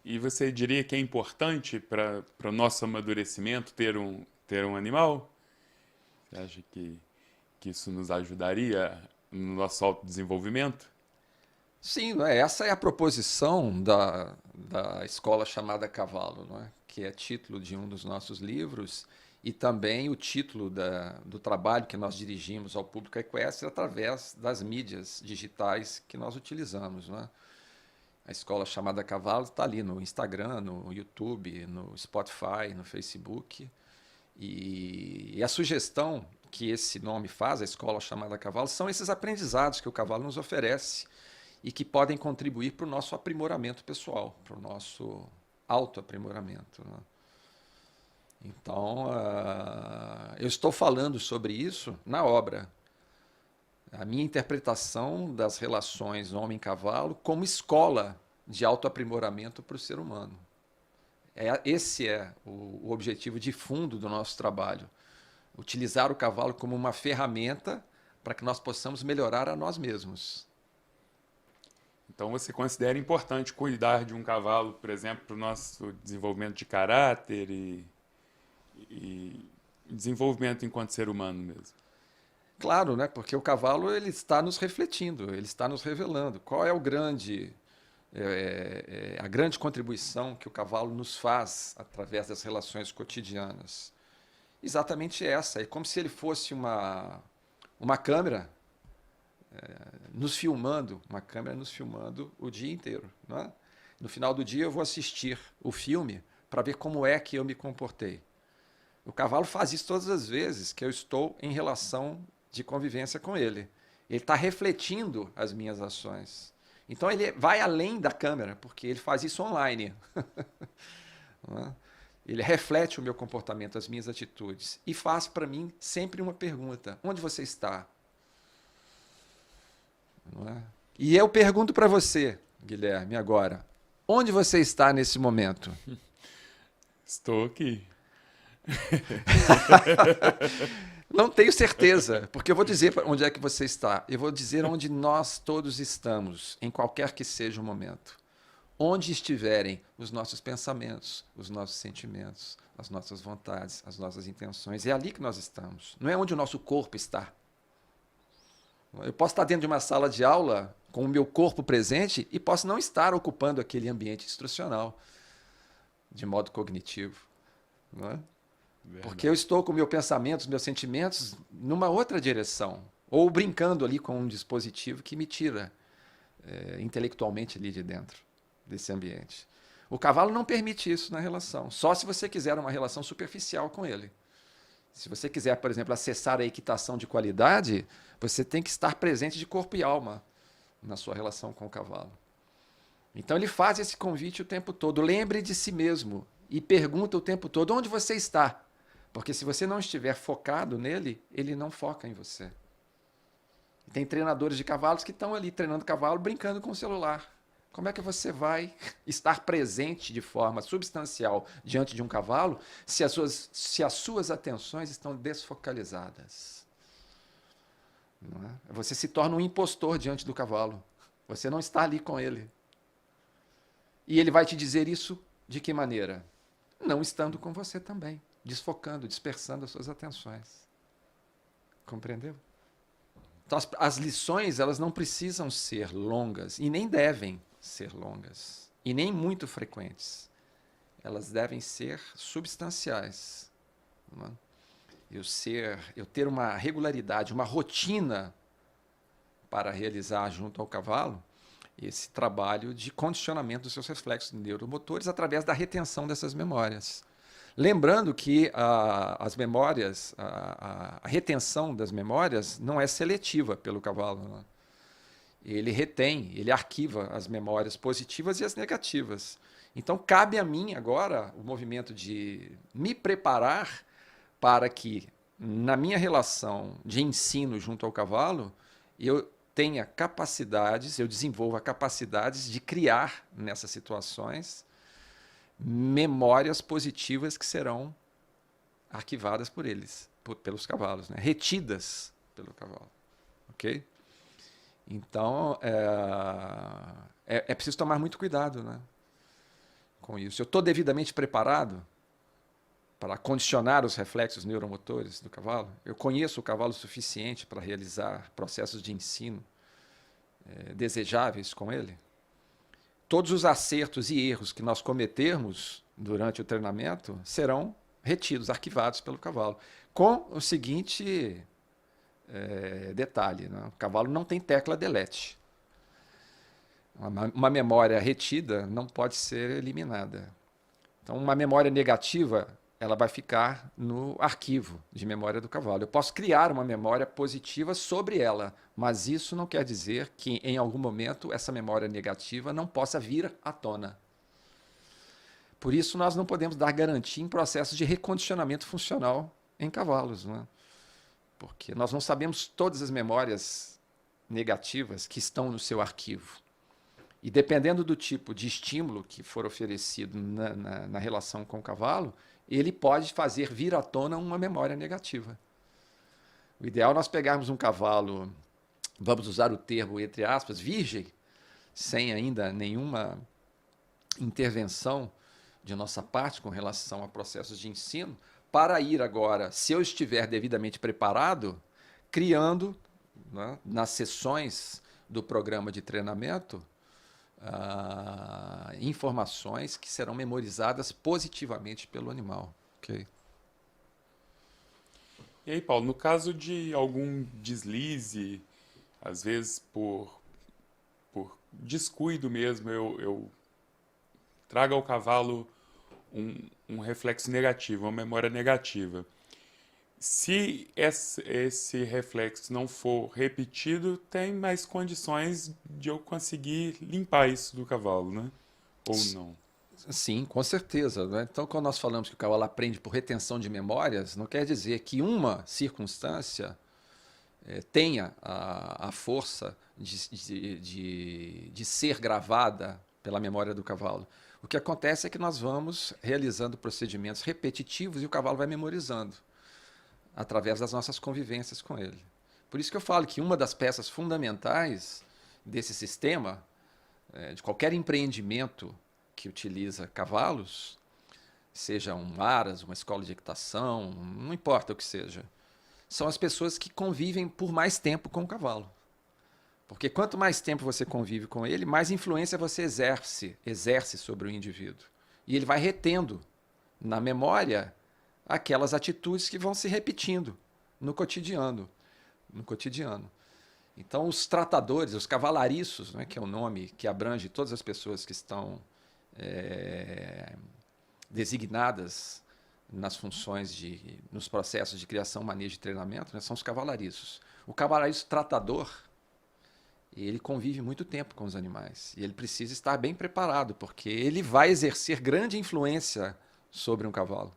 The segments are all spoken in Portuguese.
E você diria que é importante para o nosso amadurecimento ter um animal? Você acha que isso nos ajudaria no nosso autodesenvolvimento? Sim, não é? Essa é a proposição da escola chamada Cavalo, não é? Que é título de um dos nossos livros e também o título do trabalho que nós dirigimos ao público equestre através das mídias digitais que nós utilizamos. Não é? A escola chamada Cavalo está ali no Instagram, no YouTube, no Spotify, no Facebook. E a sugestão que esse nome faz, a escola chamada Cavalo, são esses aprendizados que o cavalo nos oferece e que podem contribuir para o nosso aprimoramento pessoal, para o nosso autoaprimoramento. Né? Então, eu estou falando sobre isso na obra. A minha interpretação das relações homem-cavalo como escola de autoaprimoramento para o ser humano. Esse é o objetivo de fundo do nosso trabalho. Utilizar o cavalo como uma ferramenta para que nós possamos melhorar a nós mesmos. Então você considera importante cuidar de um cavalo, por exemplo, para o nosso desenvolvimento de caráter e desenvolvimento enquanto ser humano mesmo? Claro, né? Porque o cavalo ele está nos refletindo, ele está nos revelando. Qual é a grande contribuição que o cavalo nos faz através das relações cotidianas? Exatamente essa. É como se ele fosse uma câmera nos filmando, uma câmera nos filmando o dia inteiro. Né? No final do dia eu vou assistir o filme para ver como é que eu me comportei. O cavalo faz isso todas as vezes que eu estou em relação de convivência com ele. Ele está refletindo as minhas ações. Então ele vai além da câmera, porque ele faz isso online. Ele reflete o meu comportamento, as minhas atitudes. E faz para mim sempre uma pergunta: onde você está? Não é? E eu pergunto para você, Guilherme, agora: onde você está nesse momento? Estou aqui. Não tenho certeza, porque eu vou dizer onde é que você está. Eu vou dizer onde nós todos estamos, em qualquer que seja o momento. Onde estiverem os nossos pensamentos, os nossos sentimentos, as nossas vontades, as nossas intenções, é ali que nós estamos. Não é onde o nosso corpo está. Eu posso estar dentro de uma sala de aula com o meu corpo presente e posso não estar ocupando aquele ambiente instrucional de modo cognitivo. Não é? Porque eu Verdade. estou com o meu pensamento, os meus sentimentos numa outra direção. Ou brincando ali com um dispositivo que me tira intelectualmente ali de dentro desse ambiente. O cavalo não permite isso na relação. Só se você quiser uma relação superficial com ele. Se você quiser, por exemplo, acessar a equitação de qualidade, você tem que estar presente de corpo e alma na sua relação com o cavalo. Então ele faz esse convite o tempo todo. Lembre de si mesmo e pergunta o tempo todo onde você está. Porque se você não estiver focado nele, ele não foca em você. Tem treinadores de cavalos que estão ali treinando cavalo, brincando com o celular. Como é que você vai estar presente de forma substancial diante de um cavalo se as suas atenções estão desfocalizadas? Não é? Você se torna um impostor diante do cavalo. Você não está ali com ele. E ele vai te dizer isso de que maneira? Não estando com você também, desfocando, dispersando as suas atenções. Compreendeu? Então, as lições elas não precisam ser longas e nem devem ser longas e nem muito frequentes. Elas devem ser substanciais. Não é? Eu ter uma regularidade, uma rotina para realizar junto ao cavalo esse trabalho de condicionamento dos seus reflexos neuromotores através da retenção dessas memórias. Lembrando que as memórias, a retenção das memórias não é seletiva pelo cavalo. Né? Ele retém, ele arquiva as memórias positivas e as negativas. Então, cabe a mim agora o movimento de me preparar para que, na minha relação de ensino junto ao cavalo, eu tenha capacidades, eu desenvolva capacidades de criar nessas situações memórias positivas que serão arquivadas por eles, pelos cavalos, né? Retidas pelo cavalo. Ok? Então, é preciso tomar muito cuidado, né? com isso? Eu estou devidamente preparado para condicionar os reflexos neuromotores do cavalo? Eu conheço o cavalo o suficiente para realizar processos de ensino desejáveis com ele? Todos os acertos e erros que nós cometermos durante o treinamento serão retidos, arquivados pelo cavalo. Com o seguinte detalhe, né? O cavalo não tem tecla delete. Uma memória retida não pode ser eliminada. Então, uma memória negativa, ela vai ficar no arquivo de memória do cavalo. Eu posso criar uma memória positiva sobre ela, mas isso não quer dizer que, em algum momento, essa memória negativa não possa vir à tona. Por isso, nós não podemos dar garantia em processos de recondicionamento funcional em cavalos, né? Porque nós não sabemos todas as memórias negativas que estão no seu arquivo. E dependendo do tipo de estímulo que for oferecido na relação com o cavalo, ele pode fazer vir à tona uma memória negativa. O ideal é nós pegarmos um cavalo, vamos usar o termo entre aspas, virgem, sem ainda nenhuma intervenção de nossa parte com relação a processos de ensino, para ir agora, se eu estiver devidamente preparado, criando, né, nas sessões do programa de treinamento, informações que serão memorizadas positivamente pelo animal. Okay? E aí, Paulo, no caso de algum deslize, às vezes por descuido mesmo, eu trago ao cavalo um reflexo negativo, uma memória negativa. Se esse reflexo não for repetido, tem mais condições de eu conseguir limpar isso do cavalo, né? Ou não? Sim, com certeza, né? Então, quando nós falamos que o cavalo aprende por retenção de memórias, não quer dizer que uma circunstância tenha a força de ser gravada pela memória do cavalo. O que acontece é que nós vamos realizando procedimentos repetitivos e o cavalo vai memorizando através das nossas convivências com ele. Por isso que eu falo que uma das peças fundamentais desse sistema, de qualquer empreendimento que utiliza cavalos, seja um aras, uma escola de equitação, não importa o que seja, são as pessoas que convivem por mais tempo com o cavalo. Porque quanto mais tempo você convive com ele, mais influência você exerce sobre o indivíduo. E ele vai retendo na memória aquelas atitudes que vão se repetindo no cotidiano. Então, os tratadores, os cavalariços, né, que é o nome que abrange todas as pessoas que estão designadas nas funções nos processos de criação, manejo e treinamento, né, são os cavalariços. O cavalariço tratador, ele convive muito tempo com os animais e ele precisa estar bem preparado, porque ele vai exercer grande influência sobre um cavalo,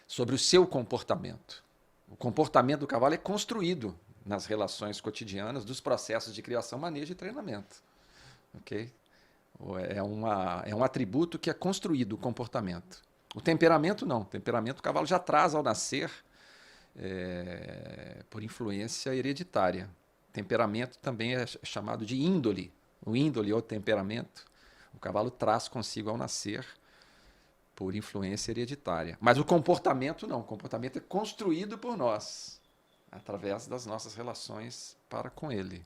sobre o seu comportamento. O comportamento do cavalo é construído nas relações cotidianas dos processos de criação, manejo e treinamento. Okay? É um atributo que é construído, o comportamento. O temperamento não. O temperamento o cavalo já traz ao nascer por influência hereditária. Temperamento também é chamado de índole. O índole ou temperamento, o cavalo traz consigo ao nascer por influência hereditária. Mas o comportamento não. O comportamento é construído por nós, através das nossas relações para com ele.